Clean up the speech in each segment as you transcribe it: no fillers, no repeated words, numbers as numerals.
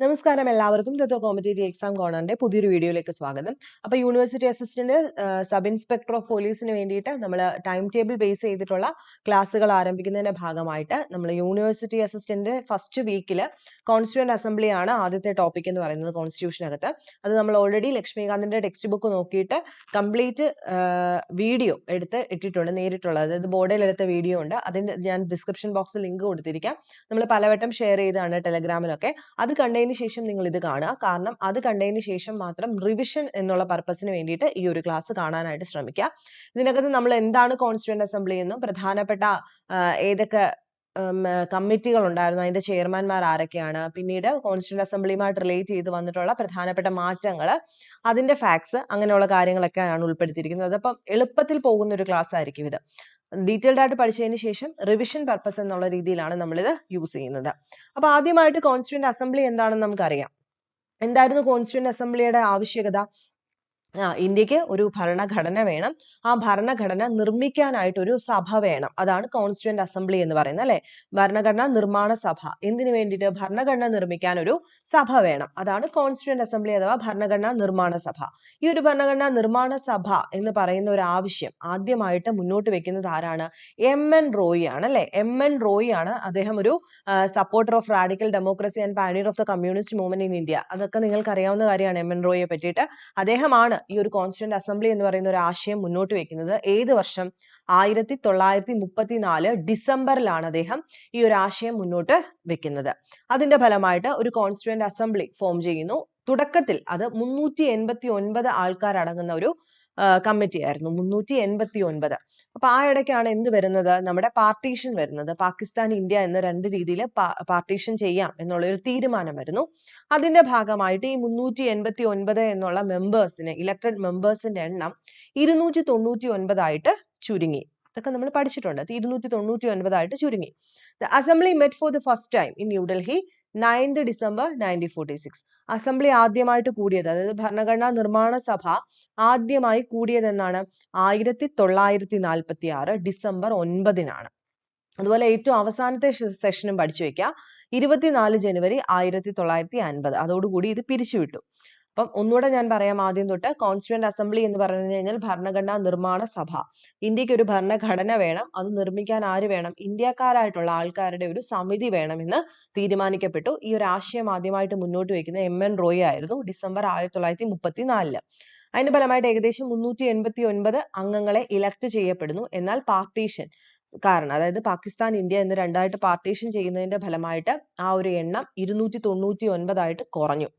നമസ്കാരം എല്ലാവർക്കും competitive exam കോർണറിന്റെ പുതിയൊരു വീഡിയോയിലേക്ക് സ്വാഗതം. അപ്പോൾ university assistant sub inspector of പോലീസിന് വേണ്ടിയിട്ട് നമ്മൾ ടൈം ടേബിൾ ബേസ് ചെയ്തിട്ടുള്ള ക്ലാസ്സുകൾ ആരംഭിക്കുന്നതിന്റെ ഭാഗമായിട്ട് നമ്മൾ യൂണിവേഴ്സിറ്റി അസിസ്റ്റന്റ് ഫസ്റ്റ് വീക്കിൽ കോൺസ്റ്റിറ്റ്യൂന്റ് അസംബ്ലി ആണ് ആദ്യത്തെ ടോപ്പിക് എന്ന് പറയുന്നത് കോൺസ്റ്റിറ്റ്യൂഷനകത്ത്. അത് നമ്മൾ ഓൾറെഡി ലക്ഷ്മികാന്തിന്റെ ടെക്സ്റ്റ് ബുക്ക് നോക്കിയിട്ട് കംപ്ലീറ്റ് വീഡിയോ എടുത്ത് ഇട്ടിട്ടുണ്ട്, നേരിട്ടുള്ളത്. അതായത് ബോർഡിൽ എടുത്ത വീഡിയോ ഉണ്ട്, അതിന്റെ ഞാൻ ഡിസ്ക്രിപ്ഷൻ ബോക്സിൽ ലിങ്ക് കൊടുത്തിരിക്കാം. നമ്മൾ പലവട്ടം ഷെയർ ചെയ്താണ് ടെലഗ്രാമിലൊക്കെ. അത് കണ്ടതിന് ശേഷം നിങ്ങൾ ഇത് കാണുക, കാരണം അത് കണ്ടതിന് ശേഷം മാത്രം റിവിഷൻ എന്നുള്ള പർപ്പസിന് വേണ്ടിയിട്ട് ഈ ഒരു ക്ലാസ് കാണാനായിട്ട് ശ്രമിക്കുക. ഇതിനകത്ത് നമ്മൾ എന്താണ് കോൺസ്റ്റിറ്റ്യൂന്റ് അസംബ്ലി എന്നും പ്രധാനപ്പെട്ട ഏതൊക്കെ കമ്മിറ്റികൾ ഉണ്ടായിരുന്നു, അതിന്റെ ചെയർമാൻമാർ ആരൊക്കെയാണ്, പിന്നീട് കോൺസ്റ്റിറ്റ്യൂന്റ് അസംബ്ലിയുമായിട്ട് റിലേറ്റ് ചെയ്ത് വന്നിട്ടുള്ള പ്രധാനപ്പെട്ട മാറ്റങ്ങൾ, അതിന്റെ ഫാക്ട്സ്, അങ്ങനെയുള്ള കാര്യങ്ങളൊക്കെയാണ് ഉൾപ്പെടുത്തിയിരിക്കുന്നത്. അപ്പം എളുപ്പത്തിൽ പോകുന്ന ഒരു ക്ലാസ് ആയിരിക്കും ഇത്. ഡീറ്റെയിൽഡ് ആയിട്ട് പഠിച്ചതിന് ശേഷം റിവിഷൻ പർപ്പസ് എന്നുള്ള രീതിയിലാണ് നമ്മളിത് യൂസ് ചെയ്യുന്നത്. അപ്പൊ ആദ്യമായിട്ട് കോൺസ്റ്റിറ്റ്യൂന്റ് അസംബ്ലി എന്താണെന്ന് നമുക്കറിയാം. എന്തായിരുന്നു കോൺസ്റ്റിറ്റ്യൂന്റ് അസംബ്ലിയുടെ ആവശ്യകത? ഇന്ത്യക്ക് ഒരു ഭരണഘടന വേണം. ആ ഭരണഘടന നിർമ്മിക്കാനായിട്ട് ഒരു സഭ വേണം. അതാണ് കോൺസ്റ്റിറ്റ്യൂന്റ് അസംബ്ലി എന്ന് പറയുന്നത്, അല്ലെ? ഭരണഘടനാ നിർമ്മാണ സഭ. എന്തിനു വേണ്ടിയിട്ട്? ഭരണഘടന നിർമ്മിക്കാൻ ഒരു സഭ വേണം. അതാണ് കോൺസ്റ്റിറ്റ്യൂന്റ് അസംബ്ലി അഥവാ ഭരണഘടനാ നിർമ്മാണ സഭ. ഈ ഒരു ഭരണഘടനാ നിർമ്മാണ സഭ എന്ന് പറയുന്ന ഒരു ആവശ്യം ആദ്യമായിട്ട് മുന്നോട്ട് വെക്കുന്നത് ആരാണ്? എം.എൻ. റോയി ആണ്, അല്ലെ? എം.എൻ. റോയി ആണ്. അദ്ദേഹം ഒരു supporter of radical democracy and pioneer of the communist movement in India. അതൊക്കെ നിങ്ങൾക്ക് അറിയാവുന്ന കാര്യമാണ് എം.എൻ. റോയിയെ പറ്റിയിട്ട്. അദ്ദേഹമാണ് ഈ ഒരു കോൺസ്റ്റിറ്റ്യൂന്റ് അസംബ്ലി എന്ന് പറയുന്ന ഒരു ആശയം മുന്നോട്ട് വെക്കുന്നത്. ഏത് വർഷം? 1934 ഡിസംബറിലാണ് അദ്ദേഹം ഈ ഒരു ആശയം മുന്നോട്ട് വെക്കുന്നത്. അതിന്റെ ഫലമായിട്ട് ഒരു കോൺസ്റ്റിറ്റ്യൂന്റ് അസംബ്ലി ഫോം ചെയ്യുന്നു. തുടക്കത്തിൽ അത് 389 ആൾക്കാരടങ്ങുന്ന ഒരു കമ്മിറ്റി ആയിരുന്നു. 389. അപ്പൊ ആ ഇടയ്ക്കാണ് എന്ത് വരുന്നത്? നമ്മുടെ പാർട്ടീഷൻ വരുന്നത്. പാകിസ്ഥാൻ, ഇന്ത്യ എന്ന രണ്ട് രീതിയിൽ പാർട്ടീഷൻ ചെയ്യാം എന്നുള്ളൊരു തീരുമാനം വരുന്നു. അതിന്റെ ഭാഗമായിട്ട് ഈ 389 എന്നുള്ള മെമ്പേഴ്സിനെ, ഇലക്ടഡ് മെമ്പേഴ്സിന്റെ എണ്ണം 299 ആയിട്ട് ചുരുങ്ങി. ഇതൊക്കെ നമ്മൾ പഠിച്ചിട്ടുണ്ട്. 299 ആയിട്ട് ചുരുങ്ങി. The assembly met for the first time in New Delhi 9th December 1946. Assembly ആദ്യമായിട്ട് കൂടിയത്, അതായത് ഭരണഘടനാ നിർമ്മാണ സഭ ആദ്യമായി കൂടിയത് എന്നാണ്? 1946 ഡിസംബർ 9-നാണ്. അതുപോലെ ഏറ്റവും അവസാനത്തെ സെഷനും പഠിച്ചു വെക്കുക. 24 ജനുവരി 1950. അതോടുകൂടി ഇത് പിരിച്ചുവിട്ടു. അപ്പം ഒന്നുകൂടെ ഞാൻ പറയാം ആദ്യം തൊട്ട്. കോൺസ്റ്റിറ്റ്യൂന്റ് അസംബ്ലി എന്ന് പറഞ്ഞു കഴിഞ്ഞാൽ ഭരണഘടനാ നിർമ്മാണ സഭ. ഇന്ത്യക്ക് ഒരു ഭരണഘടന വേണം. അത് നിർമ്മിക്കാൻ ആര് വേണം? ഇന്ത്യക്കാരായിട്ടുള്ള ആൾക്കാരുടെ ഒരു സമിതി വേണമെന്ന് തീരുമാനിക്കപ്പെട്ടു. ഈ ഒരു ആശയം ആദ്യമായിട്ട് മുന്നോട്ട് വയ്ക്കുന്ന എം.എൻ. റോയി ആയിരുന്നു, ഡിസംബർ 1934. അതിന്റെ ഫലമായിട്ട് ഏകദേശം 389 അംഗങ്ങളെ ഇലക്ട് ചെയ്യപ്പെടുന്നു. എന്നാൽ പാർട്ടീഷൻ കാരണം, അതായത് പാകിസ്ഥാൻ, ഇന്ത്യ എന്ന് രണ്ടായിട്ട് പാർട്ടീഷൻ ചെയ്യുന്നതിന്റെ ഫലമായിട്ട് ആ ഒരു എണ്ണം 299 ആയിട്ട് കുറഞ്ഞു.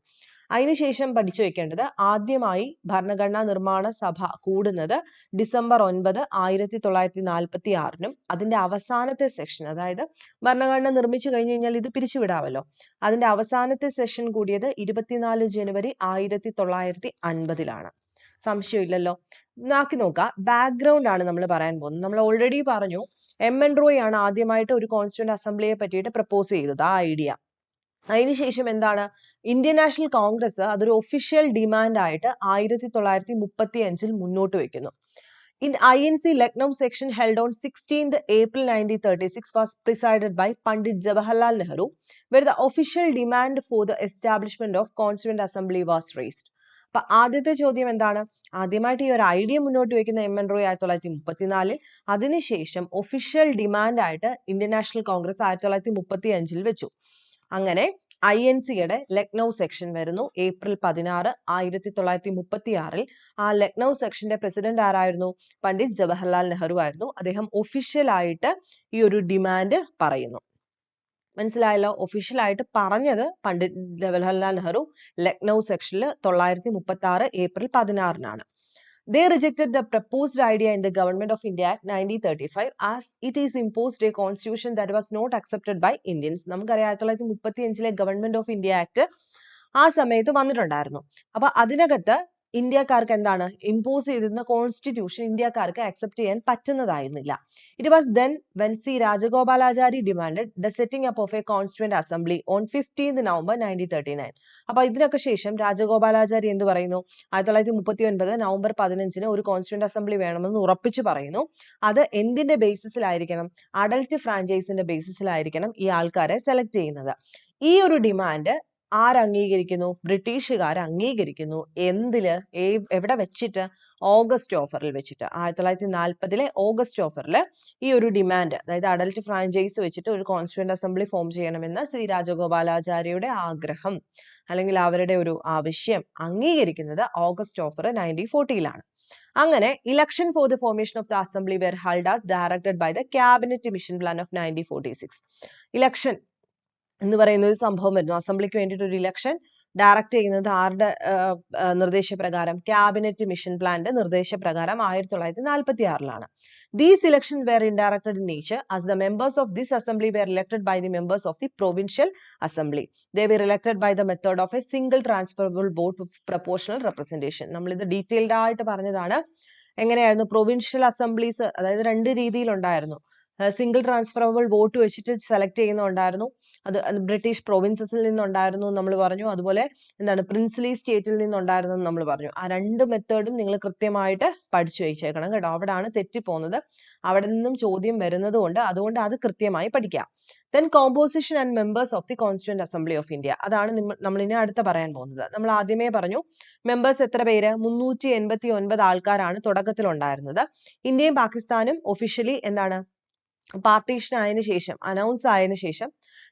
അതിനുശേഷം പഠിച്ചു വെക്കേണ്ടത്, ആദ്യമായി ഭരണഘടനാ നിർമ്മാണ സഭ കൂടുന്നത് ഡിസംബർ 9, 1946-നും അതിന്റെ അവസാനത്തെ സെഷൻ, അതായത് ഭരണഘടന നിർമ്മിച്ചു കഴിഞ്ഞു കഴിഞ്ഞാൽ ഇത് പിരിച്ചുവിടാമല്ലോ, അതിന്റെ അവസാനത്തെ സെഷൻ കൂടിയത് 24 ജനുവരി 1950-ലാണ്. സംശയമില്ലല്ലോ. നോക്കി നോക്കാം. ബാക്ക്ഗ്രൗണ്ട് ആണ് നമ്മൾ പറയാൻ പോകുന്നത്. നമ്മൾ ഓൾറെഡി പറഞ്ഞു, എം.എൻ. റോയി ആണ് ആദ്യമായിട്ട് ഒരു കോൺസ്റ്റിറ്റ്യൂന്റ് അസംബ്ലിയെ പറ്റിയിട്ട് പ്രപ്പോസ് ചെയ്തത്, ആ ഐഡിയ. അതിനുശേഷം എന്താണ്? ഇന്ത്യൻ നാഷണൽ കോൺഗ്രസ് അതൊരു ഒഫീഷ്യൽ ഡിമാൻഡ് ആയിട്ട് 1935 മുന്നോട്ട് വെക്കുന്നു. In INC Lucknow section held on 16th April 1936 was presided by Pandit Jawaharlal Nehru, where the official demand for the establishment of Constituent Assembly was raised. അപ്പൊ ആദ്യത്തെ ചോദ്യം എന്താണ്? ആദ്യമായിട്ട് ഈ ഒരു ഐഡിയ മുന്നോട്ട് വെക്കുന്ന എം.എൻ. റോയി 1934. അതിനുശേഷം ഒഫീഷ്യൽ ഡിമാൻഡ് ആയിട്ട് ഇന്ത്യൻ നാഷണൽ കോൺഗ്രസ് 1935 വെച്ചു. അങ്ങനെ INCയുടെ ലക്നൗ സെക്ഷൻ വരുന്നു ഏപ്രിൽ 16, 1936. ആ ലക്നൗ സെക്ഷന്റെ പ്രസിഡന്റ് ആരായിരുന്നു? പണ്ഡിറ്റ് ജവഹർലാൽ നെഹ്റു ആയിരുന്നു. അദ്ദേഹം ഒഫീഷ്യലായിട്ട് ഈ ഒരു ഡിമാൻഡ് പറയുന്നു. മനസ്സിലായല്ലോ? ഒഫീഷ്യലായിട്ട് പറഞ്ഞത് പണ്ഡിറ്റ് ജവഹർലാൽ നെഹ്റു ലക്നൗ സെക്ഷനിൽ 1936 April 16-നാണ്. They rejected the proposed idea in the Government of India Act 1935 as it is imposed a constitution that was not accepted by Indians. നമുക്കറിയാം 1935 ഗവൺമെന്റ് ഓഫ് ഇന്ത്യ ആക്ട് ആ സമയത്ത് വന്നിട്ടുണ്ടായിരുന്നു. അപ്പൊ അതിനകത്ത് ഇന്ത്യക്കാർക്ക് എന്താണ് ഇമ്പോസ് ചെയ്തിരുന്ന കോൺസ്റ്റിറ്റ്യൂഷൻ ഇന്ത്യക്കാർക്ക് അക്സെപ്റ്റ് ചെയ്യാൻ പറ്റുന്നതായിരുന്നില്ല. It was then when C Rajagopalachari demanded the setting up of a constituent assembly on 15th November 1939. അപ്പൊ ഇതിനൊക്കെ ശേഷം രാജഗോപാലാചാരി എന്ത് പറയുന്നു? 1939 നവംബർ 15-ന് ഒരു കോൺസ്റ്റിറ്റ്യൂന്റ് അസംബ്ലി വേണമെന്ന് ഉറപ്പിച്ചു പറയുന്നു. അത് എന്തിന്റെ ബേസിസിലായിരിക്കണം? അഡൽട്ട് ഫ്രാഞ്ചൈസിന്റെ ബേസിസിലായിരിക്കണം ഈ ആൾക്കാരെ സെലക്ട് ചെയ്യുന്നത്. ഈ ഒരു ഡിമാൻഡ് ആര് അംഗീകരിക്കുന്നു? ബ്രിട്ടീഷുകാർ അംഗീകരിക്കുന്നു. എന്തില്? എവിടെ വെച്ചിട്ട്? ഓഗസ്റ്റ് ഓഫറിൽ വെച്ചിട്ട്. 1940 ഓഗസ്റ്റ് ഓഫറിൽ ഈ ഒരു ഡിമാൻഡ്, അതായത് അഡൽട്ട് ഫ്രാഞ്ചൈസ് വെച്ചിട്ട് ഒരു കോൺസ്റ്റിറ്റ്യൂന്റ് അസംബ്ലി ഫോം ചെയ്യണമെന്ന ശ്രീ രാജഗോപാലാചാര്യയുടെ ആഗ്രഹം അല്ലെങ്കിൽ അവരുടെ ഒരു ആവശ്യം അംഗീകരിക്കുന്നത് ഓഗസ്റ്റ് ഓഫർ 1940 അങ്ങനെ election for the formation of the assembly were held as directed by the cabinet mission plan of 1946. Election എന്ന് പറയുന്ന ഒരു സംഭവം വരുന്നു. അസംബ്ലിക്ക് വേണ്ടിയിട്ട് ഒരു ഇലക്ഷൻ ഡയറക്റ്റ് ചെയ്യുന്നത് ആരുടെ നിർദ്ദേശപ്രകാരം? ക്യാബിനറ്റ് മിഷൻ പ്ലാന്റെ നിർദ്ദേശപ്രകാരം 1946 These elections were indirected in nature as the members of this assembly were elected by the members of the provincial assembly. They were elected by the method of a single transferable vote of proportional representation. നമ്മൾ ഇത് detailed ആയിട്ട് പറഞ്ഞതാണ്. എങ്ങനെയായിരുന്നു? Provincial assemblies, അതായത് 2 രീതിയിലുണ്ടായിരുന്നു. Single transferable vote വെച്ചിട്ട് select ചെയ്യുന്നുണ്ടായിരുന്നു. അത് British പ്രൊവിൻസസിൽ നിന്നുണ്ടായിരുന്നു നമ്മൾ പറഞ്ഞു. അതുപോലെ എന്താണ്, പ്രിൻസ്ലി സ്റ്റേറ്റിൽ നിന്നുണ്ടായിരുന്നു നമ്മൾ പറഞ്ഞു. ആ 2 മെത്തേഡും നിങ്ങൾ കൃത്യമായിട്ട് പഠിച്ചു വെച്ചേക്കണം കേട്ടോ. അവിടാണ് തെറ്റിപ്പോകുന്നത്. അവിടെ നിന്നും ചോദ്യം വരുന്നത് കൊണ്ട് അതുകൊണ്ട് അത് കൃത്യമായി പഠിക്കാം. Then composition and members of the Constituent Assembly of India. അതാണ് നമ്മൾ ഇനി അടുത്ത പറയാൻ പോകുന്നത്. നമ്മൾ ആദ്യമേ പറഞ്ഞു മെമ്പേഴ്സ് എത്ര പേര്? 389 ആൾക്കാരാണ് തുടക്കത്തിൽ ഉണ്ടായിരുന്നത്. ഇന്ത്യയും പാകിസ്ഥാനും ഒഫീഷ്യലി എന്താണ്, പാർട്ടീഷൻ ആയതിനു ശേഷം, അനൗൺസ് ആയതിനു ശേഷം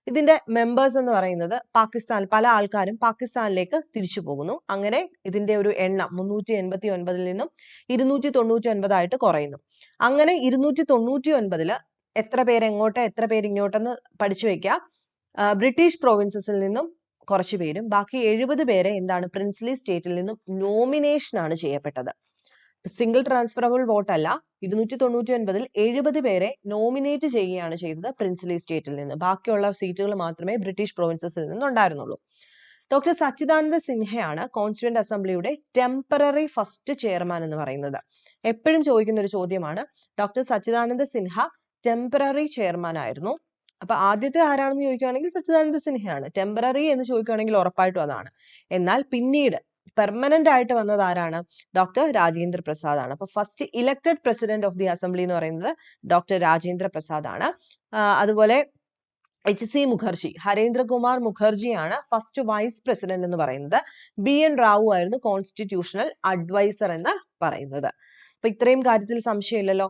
ഇതിന്റെ മെമ്പേഴ്സ് എന്ന് പറയുന്നത് പാകിസ്ഥാൻ, പല ആൾക്കാരും പാകിസ്ഥാനിലേക്ക് തിരിച്ചു പോകുന്നു. അങ്ങനെ ഇതിന്റെ ഒരു എണ്ണം 389 നിന്നും 299 ആയിട്ട് കുറയുന്നു. അങ്ങനെ 299 എത്ര പേര് എങ്ങോട്ട് എത്ര പേര് ഇങ്ങോട്ടെന്ന് പഠിച്ചു വെക്കുക. ബ്രിട്ടീഷ് പ്രൊവിൻസസിൽ നിന്നും കുറച്ചു പേരും ബാക്കി 70 പേരെ എന്താണ്, പ്രിൻസ്ലി സ്റ്റേറ്റിൽ നിന്നും നോമിനേഷൻ ആണ് ചെയ്യപ്പെട്ടത്. സിംഗിൾ ട്രാൻസ്ഫറബിൾ വോട്ട് അല്ല. 299 70 പേരെ നോമിനേറ്റ് ചെയ്യുകയാണ് ചെയ്തത് പ്രിൻസ്ലി സ്റ്റേറ്റിൽ നിന്ന്. ബാക്കിയുള്ള സീറ്റുകൾ മാത്രമേ ബ്രിട്ടീഷ് പ്രൊവിൻസസിൽ നിന്നുണ്ടായിരുന്നുള്ളൂ. ഡോക്ടർ സച്ചിദാനന്ദ സിൻഹയാണ് കോൺസ്റ്റിറ്റ്യൂന്റ് അസംബ്ലിയുടെ ടെമ്പററി ഫസ്റ്റ് ചെയർമാൻ എന്ന് പറയുന്നത്. എപ്പോഴും ചോദിക്കുന്ന ഒരു ചോദ്യമാണ്. ഡോക്ടർ സച്ചിദാനന്ദ സിൻഹ ടെമ്പററി ചെയർമാൻ ആയിരുന്നു. അപ്പൊ ആദ്യത്തെ ആരാണെന്ന് ചോദിക്കുകയാണെങ്കിൽ സച്ചിദാനന്ദ സിൻഹയാണ്. ടെമ്പററി എന്ന് ചോദിക്കുകയാണെങ്കിൽ ഉറപ്പായിട്ടും അതാണ്. എന്നാൽ പിന്നീട് പെർമനന്റ് ആയിട്ട് വന്നത് ആരാണ്? ഡോക്ടർ രാജേന്ദ്ര പ്രസാദ് ആണ്. അപ്പൊ first elected president of the assembly എന്ന് പറയുന്നത് ഡോക്ടർ രാജേന്ദ്ര പ്രസാദ് ആണ്. അതുപോലെ HC മുഖർജി, ഹരേന്ദ്രകുമാർ മുഖർജിയാണ് ഫസ്റ്റ് വൈസ് പ്രസിഡന്റ് എന്ന് പറയുന്നത്. BN റാവു ആയിരുന്നു കോൺസ്റ്റിറ്റ്യൂഷണൽ അഡ്വൈസർ എന്ന് പറയുന്നത്. അപ്പൊ ഇത്രയും കാര്യത്തിൽ സംശയമില്ലല്ലോ.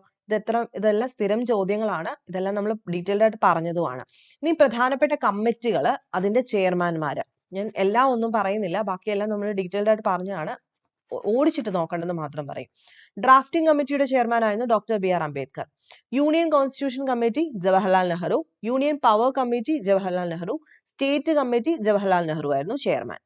ഇതെല്ലാം സ്ഥിരം ചോദ്യങ്ങളാണ്. ഇതെല്ലാം നമ്മൾ ഡീറ്റെയിൽഡ് ആയിട്ട് പറഞ്ഞതുമാണ്. ഇനി പ്രധാനപ്പെട്ട കമ്മിറ്റികൾ, അതിന്റെ ചെയർമാൻമാര്, ഞാൻ എല്ലാം ഒന്നും പറയുന്നില്ല, ബാക്കിയെല്ലാം നമ്മൾ ഡീറ്റെയിൽഡ് ആയിട്ട് പറഞ്ഞതാണ്. ഓടിച്ചിട്ട് നോക്കണമെന്ന് മാത്രം പറയും. ഡ്രാഫ്റ്റിംഗ് കമ്മിറ്റിയുടെ ചെയർമാൻ ആയിരുന്നു doctor BR Ambedkar. Union constitution committee Jawaharlal Nehru. Union power committee Jawaharlal Nehru. State committee Jawaharlal Nehru ആയിരുന്നു ചെയർമാൻ.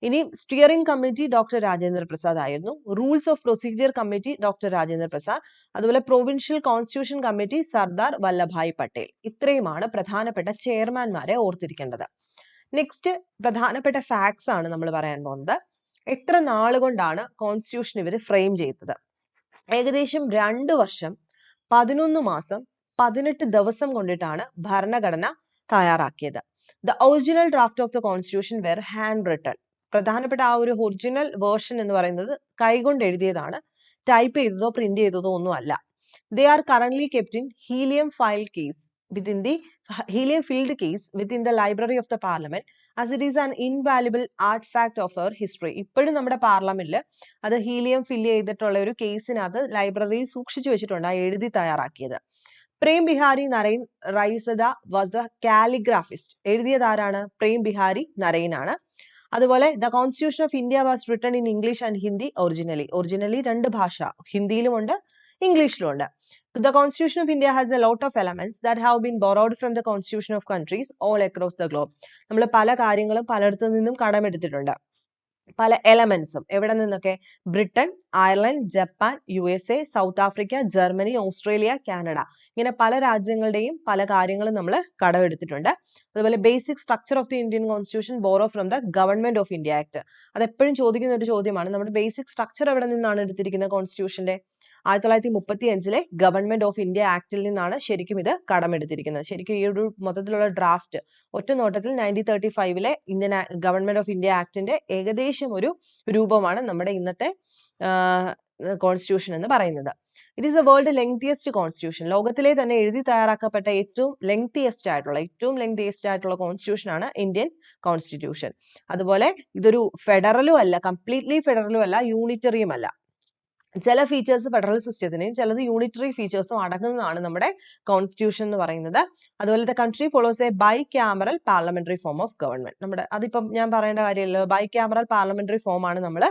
ഇനി steering committee doctor Rajendra Prasad ആയിരുന്നു. Rules of procedure committee doctor Rajendra Prasad. അതുപോലെ provincial constitution committee Sardar Vallabhbhai Patel. ഇത്രയുമാണ് പ്രധാനപ്പെട്ട ചെയർമാൻമാരെ ഓർത്തിരിക്കേണ്ടത്. നെക്സ്റ്റ് പ്രധാനപ്പെട്ട ഫാക്ട്സ് ആണ് നമ്മൾ പറയാൻ പോകുന്നത്. എത്ര നാളുകൊണ്ടാണ് കോൺസ്റ്റിറ്റ്യൂഷൻ ഇവർ ഫ്രെയിം ചെയ്തത്? ഏകദേശം 2 വർഷം 11 മാസം 18 ദിവസം കൊണ്ടിട്ടാണ് ഭരണഘടന തയ്യാറാക്കിയത്. The original draft of the constitution were hand written. പ്രധാനപ്പെട്ട ആ ഒരു ഒറിജിനൽ വേർഷൻ എന്ന് പറയുന്നത് കൈകൊണ്ട് എഴുതിയതാണ്. ടൈപ്പ് ചെയ്തതോ പ്രിന്റ് ചെയ്തതോ ഒന്നും അല്ല. They are currently kept in helium filled case within the library of the parliament as it is an invaluable artifact of our history. ഇപ്പോഴും നമ്മുടെ പാർലമെന്റിൽ അത് ഹീലിയം ഫില്ല് ചെയ്തിട്ടുള്ള ഒരു കേസിനകത്ത് ലൈബ്രറിയിൽ സൂക്ഷിച്ചു വെച്ചിട്ടുണ്ട്, എഴുതി തയ്യാറാക്കിയത്. Prem Behari Narain Raizada was the calligraphist. എഴുതിയത് ആരാണ്? പ്രേം ബിഹാരി നരൈൻ ആണ്. അതുപോലെ the constitution of India was written in English and Hindi originally. 2 ഭാഷ, ഹിന്ദിയിലുമുണ്ട് ഇംഗ്ലീഷിലുമുണ്ട്. The Constitution of India has a lot of elements that have been borrowed from the Constitution of countries all across the globe. നമ്മൾ പല കാര്യങ്ങളും പലയിടത്തു നിന്നും കടമെടുത്തിട്ടുണ്ട്. പല എലമെന്റ്സും എവിടെ നിന്നൊക്കെ? Britain, Ireland, Japan, USA, south Africa, Germany, Australia, Canada, ഇങ്ങനെ പല രാജ്യങ്ങളുടെയും പല കാര്യങ്ങളും നമ്മൾ കടമെടുത്തിട്ടുണ്ട്. അതുപോലെ basic structure of the Indian constitution borrow from the government of India act. അത് എപ്പോഴും ചോദിക്കുന്ന ഒരു ചോദ്യമാണ്. നമ്മുടെ ബേസിക് സ്ട്രക്ചർ എവിടെ നിന്നാണ് എടുത്തിരിക്കുന്നത് കോൺസ്റ്റിറ്റ്യൂഷന്റെ? 1935 ഗവൺമെന്റ് ഓഫ് ഇന്ത്യ ആക്ടിൽ നിന്നാണ് ശരിക്കും ഇത് കടമെടുത്തിരിക്കുന്നത്. ശരിക്കും ഈ ഒരു മൊത്തത്തിലുള്ള ഡ്രാഫ്റ്റ് ഒറ്റ നോട്ടത്തിൽ 1935 ഇന്ത്യൻ ഗവൺമെന്റ് ഓഫ് ഇന്ത്യ ആക്ടിന്റെ ഏകദേശം ഒരു രൂപമാണ് നമ്മുടെ ഇന്നത്തെ കോൺസ്റ്റിറ്റ്യൂഷൻ എന്ന് പറയുന്നത്. It is the world lengthiest constitution. ലോകത്തിലെ തന്നെ എഴുതി തയ്യാറാക്കപ്പെട്ട ഏറ്റവും ലെങ്തിയസ്റ്റ് ആയിട്ടുള്ള കോൺസ്റ്റിറ്റ്യൂഷൻ ആണ് ഇന്ത്യൻ കോൺസ്റ്റിറ്റ്യൂഷൻ. അതുപോലെ ഇതൊരു ഫെഡറലും അല്ല, കംപ്ലീറ്റ്ലി ഫെഡറലും അല്ല, യൂണിറ്ററിയും അല്ല. ചില ഫീച്ചേഴ്സ് ഫെഡറൽ സിസ്റ്റത്തിനെയും ചിലത് യൂണിറ്ററി ഫീച്ചേഴ്സും അടങ്ങുന്നതാണ് നമ്മുടെ കോൺസ്റ്റിറ്റ്യൂഷൻ എന്ന് പറയുന്നത്. അതുപോലെ the country follows a bicameral parliamentary form of government. നമ്മുടെ അതിപ്പം ഞാൻ പറയേണ്ട കാര്യമില്ലല്ലോ, ബൈ ക്യാമറൽ പാർലമെന്ററി ഫോം ആണ് നമ്മൾ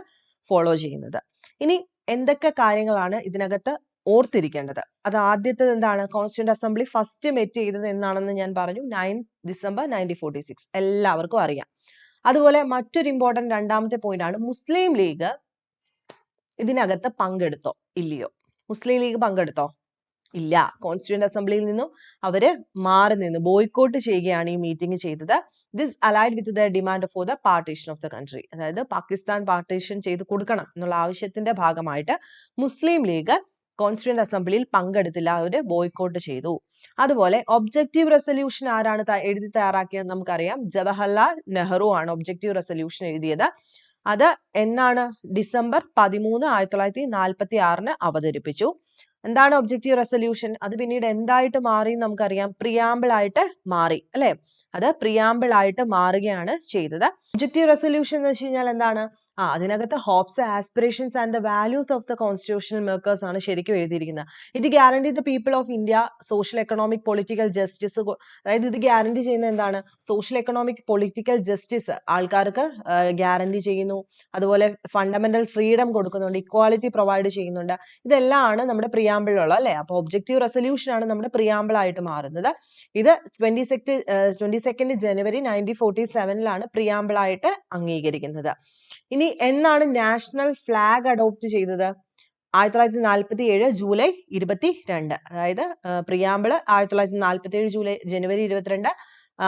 ഫോളോ ചെയ്യുന്നത്. ഇനി എന്തൊക്കെ കാര്യങ്ങളാണ് ഇതിനകത്ത് ഓർത്തിരിക്കേണ്ടത്? അത് ആദ്യത്തേത് എന്താണ്? കോൺസ്റ്റിറ്റ്യൂന്റ് അസംബ്ലി ഫസ്റ്റ് മെറ്റ് ചെയ്തത് എന്നാണെന്ന് ഞാൻ പറഞ്ഞു, 9 ഡിസംബർ 1946. എല്ലാവർക്കും അറിയാം. അതുപോലെ മറ്റൊരു ഇമ്പോർട്ടന്റ് രണ്ടാമത്തെ പോയിന്റ് ആണ്, മുസ്ലിം ലീഗ് ഇതിനകത്ത് പങ്കെടുത്തോ ഇല്ലയോ? മുസ്ലിം ലീഗ് പങ്കെടുത്തോ? ഇല്ല. കോൺസ്റ്റിറ്റ്യൂന്റ് അസംബ്ലിയിൽ നിന്നും അവര് മാറി നിന്ന് ബോയ്ക്കോട്ട് ചെയ്യുകയാണ് ഈ മീറ്റിംഗ് ചെയ്തത്. This allied with the demand for the partition of the country. അതായത് പാകിസ്ഥാൻ പാർട്ടീഷൻ ചെയ്ത് കൊടുക്കണം എന്നുള്ള ആവശ്യത്തിന്റെ ഭാഗമായിട്ട് മുസ്ലിം ലീഗ് കോൺസ്റ്റിറ്റ്യൂന്റ് അസംബ്ലിയിൽ പങ്കെടുത്തില്ല, അവര് ബോയ്ക്കോട്ട് ചെയ്തു. അതുപോലെ ഒബ്ജക്റ്റീവ് റെസൊല്യൂഷൻ ആരാണ് എഴുതി തയ്യാറാക്കിയത്? നമുക്കറിയാം, ജവഹർലാൽ നെഹ്റു ആണ് ഒബ്ജക്റ്റീവ് റെസൊല്യൂഷൻ എഴുതിയത്. അത് എന്നാണ്? ഡിസംബർ 13, 1946 അവതരിപ്പിച്ചു. എന്താണ് ഒബ്ജക്റ്റീവ് റെസൊല്യൂഷൻ? അത് പിന്നീട് എന്തായിട്ട് മാറി നമുക്കറിയാം, പ്രിയാമ്പിൾ ആയിട്ട് മാറി അല്ലെ? അത് പ്രിയാമ്പിൾ ആയിട്ട് മാറുകയാണ് ചെയ്തത്. ഒബ്ജക്റ്റീവ് റെസൊല്യൂഷൻ എന്ന് വെച്ച് കഴിഞ്ഞാൽ എന്താണ്? അതിനകത്ത് hopes, aspirations and the values of the constitutional makers ആണ് ശരിക്കും എഴുതിയിരിക്കുന്നത്. It guarantee the people of India social economic political justice. അതായത് ഇത് ഗ്യാരണ്ടി ചെയ്യുന്ന എന്താണ്? സോഷ്യൽ എക്കണോമിക് പൊളിറ്റിക്കൽ ജസ്റ്റിസ് ആൾക്കാർക്ക് ഗ്യാരണ്ടി ചെയ്യുന്നു. അതുപോലെ ഫണ്ടമെന്റൽ ഫ്രീഡം കൊടുക്കുന്നുണ്ട്, ഇക്വാലിറ്റി പ്രൊവൈഡ് ചെയ്യുന്നുണ്ട്. ഇതെല്ലാം ആണ് നമ്മുടെ പ്രിയാമ്പിളുള്ള അല്ലെ? അപ്പൊ ഒബ്ജക്റ്റീവ് റെസൊല്യൂഷൻ ആണ് നമ്മുടെ പ്രിയാമ്പിൾ ആയിട്ട് മാറുന്നത്. ഇത് 22 ജനുവരി 1947 പ്രിയാമ്പിൾ ആയിട്ട് അംഗീകരിക്കുന്നത്. ഇനി എന്നാണ് നാഷണൽ ഫ്ലാഗ് അഡോപ്റ്റ് ചെയ്തത്? 1947 ജൂലൈ 22. അതായത് പ്രിയാമ്പിൾ 1947 ജനുവരി 22,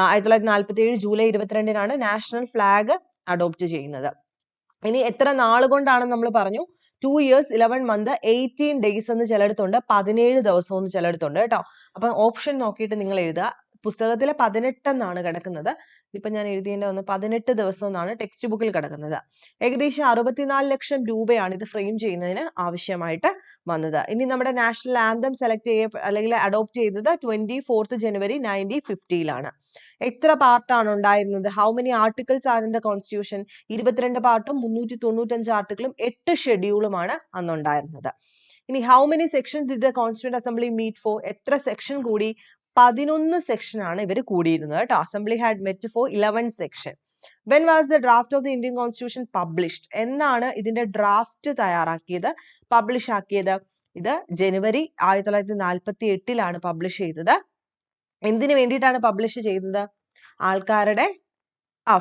1947 ജൂലൈ 22 നാഷണൽ ഫ്ലാഗ് അഡോപ്റ്റ് ചെയ്യുന്നത്. ഇനി എത്ര നാൾ കൊണ്ടാണ് നമ്മൾ പറഞ്ഞു? 2 years 11 months 18 days എന്ന് ചിലയിടത്തുണ്ട്, 17 ദിവസം എന്ന് ചിലയിടത്തുണ്ട് കേട്ടോ. അപ്പൊ ഓപ്ഷൻ നോക്കിയിട്ട് നിങ്ങൾ എഴുതുക. പുസ്തകത്തിലെ 18 എന്നാണ് കിടക്കുന്നത്, ഇപ്പൊ ഞാൻ എഴുതിയതിന്റെ 18 ദിവസം എന്നാണ് ടെക്സ്റ്റ് ബുക്കിൽ കിടക്കുന്നത്. ഏകദേശം 64 ലക്ഷം രൂപയാണ് ഇത് ഫ്രെയിം ചെയ്യുന്നതിന് ആവശ്യമായിട്ട് വന്നത്. ഇനി നമ്മുടെ നാഷണൽ ആന്തം സെലക്ട് അല്ലെങ്കിൽ അഡോപ്റ്റ് ചെയ്തത് 24 ജനുവരി 1950 എത്ര പാർട്ടാണ് ഉണ്ടായിരുന്നത്? How many articles are in the constitution? 22 പാർട്ടും 395 ആർട്ടിക്കിളും 8 ഷെഡ്യൂളുമാണ് അന്നുണ്ടായിരുന്നത്. ഇനി how many sections did the constituent assembly meet for? എത്ര സെക്ഷൻ കൂടി? 11 സെക്ഷൻ ആണ് ഇവർ കൂടിയിരുന്നത് കേട്ടോ. Assembly had met for 11 section. When was the draft of the Indian Constitution published? എന്നാണ് ഇതിന്റെ ഡ്രാഫ്റ്റ് തയ്യാറാക്കിയത്, പബ്ലിഷ് ആക്കിയത്? ഇത് ജനുവരി 1948 പബ്ലിഷ് ചെയ്തത്. എന്തിനു വേണ്ടിയിട്ടാണ് പബ്ലിഷ് ചെയ്തത്? ആൾക്കാരുടെ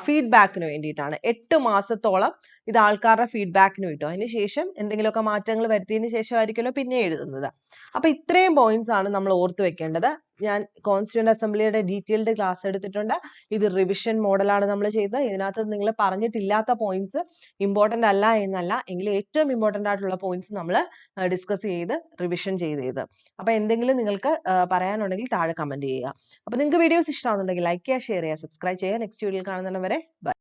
ഫീഡ്ബാക്കിന് വേണ്ടിയിട്ടാണ്. 8 മാസത്തോളം ഇത് ആൾക്കാരുടെ ഫീഡ്ബാക്കിന് വിട്ടു. അതിനുശേഷം എന്തെങ്കിലുമൊക്കെ മാറ്റങ്ങൾ വരുത്തിയതിനു ശേഷമായിരിക്കുമല്ലോ പിന്നെ എഴുതുന്നത്. അപ്പൊ ഇത്രയും പോയിന്റ്സ് ആണ് നമ്മൾ ഓർത്തു വെക്കേണ്ടത്. ഞാൻ കോൺസ്റ്റിറ്റ്യൂന്റ് അസംബ്ലിയുടെ ഡീറ്റെയിൽഡ് ക്ലാസ് എടുത്തിട്ടുണ്ട്. ഇത് റിവിഷൻ മോഡലാണ് നമ്മൾ ചെയ്തത്. ഇതിനകത്ത് നിങ്ങൾ പറഞ്ഞിട്ടില്ലാത്ത പോയിന്റ്സ് ഇമ്പോർട്ടന്റ് അല്ല എന്നല്ല, എങ്കിലും ഏറ്റവും ഇമ്പോർട്ടന്റ് ആയിട്ടുള്ള പോയിന്റ്സ് നമ്മൾ ഡിസ്കസ് ചെയ്ത് റിവിഷൻ ചെയ്ത്. അപ്പൊ എന്തെങ്കിലും നിങ്ങൾക്ക് പറയാനുണ്ടെങ്കിൽ താഴെ കമന്റ് ചെയ്യുക. അപ്പൊ നിങ്ങൾക്ക് വീഡിയോസ് ഇഷ്ടമാണെന്നുണ്ടെങ്കിൽ ലൈക്ക് ചെയ്യുക, ഷെയർ ചെയ്യുക, സബ്സ്ക്രൈബ് ചെയ്യുക. നെക്സ്റ്റ് വീഡിയോയിൽ കാണുന്നവരെ ബൈ.